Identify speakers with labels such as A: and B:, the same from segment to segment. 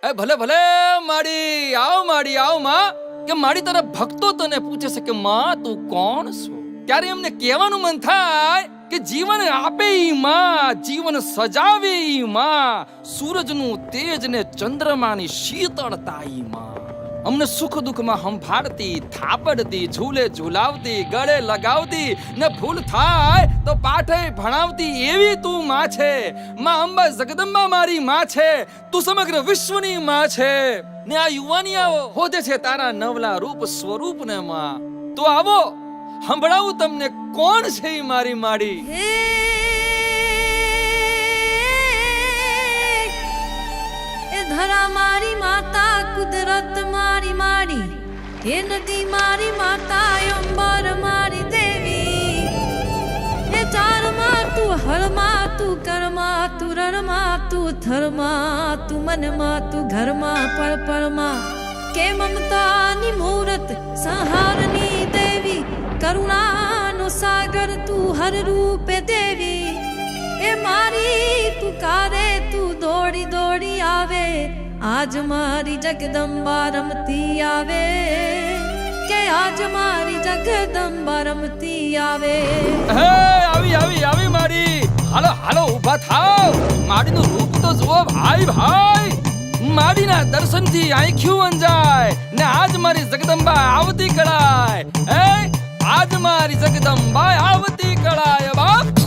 A: એ ભલે ભલે માડી આવ માં કે માડી તારા ભક્તો તને પૂછે છે કે માં તું કોણ છો ત્યારે એમને કહેવાનું મન થાય કે જીવન આપે ઈ માં જીવન સજાવે ઈ માં સૂરજનું તેજ ને ચંદ્રમાની શીતળતા ઈ માં અમને સુખ દુઃખમાં હંફાળતી થાપડતી ઝૂલે ઝૂલાવતી ગળે લગાવતી ને ભૂલ થાય તો પાઠે ભણાવતી એવી તું માં છે માં અંબા જગદંબા મારી માં છે તું સમગ્ર વિશ્વની માં છે ને આ યુવાનિયાઓ હોદે છે તારા નવલા રૂપ સ્વરૂપ ને માં તો આવો સંભળાવું તમને કોણ છે ઈ મારી માડી
B: ધરા મારી માતા કુદરત મારી માડી હે નદી મારી માતા અંબર મારી દેવી હે ચારમાં તું હરમાં તું કરમાં તું રણમાં તું થરમાં તું મનમાં તું ઘરમાં પળ પળમાં કે મમતાની મૂરત સંહારની દેવી કરુણાનો સાગર તું હર રૂપે દેવી એ મારી પુકારે તું દોડી દોડી આવે આજ મારી જગદંબા રમતી આવે કે આજ મારી જગદંબા રમતી આવે
A: હે આવી માડી હાલો ઊભા થાવ માડીનું રૂપ તો જુઓ ભાઈ માડીના દર્શનથી આંખ્યું અંજાય ને આજ મારી જગદંબા આવતી કળાય હે આજ મારી જગદંબા આવતી કળાય બાપ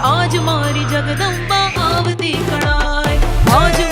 B: आज मारी जगदंबा आवती कड़ाय आज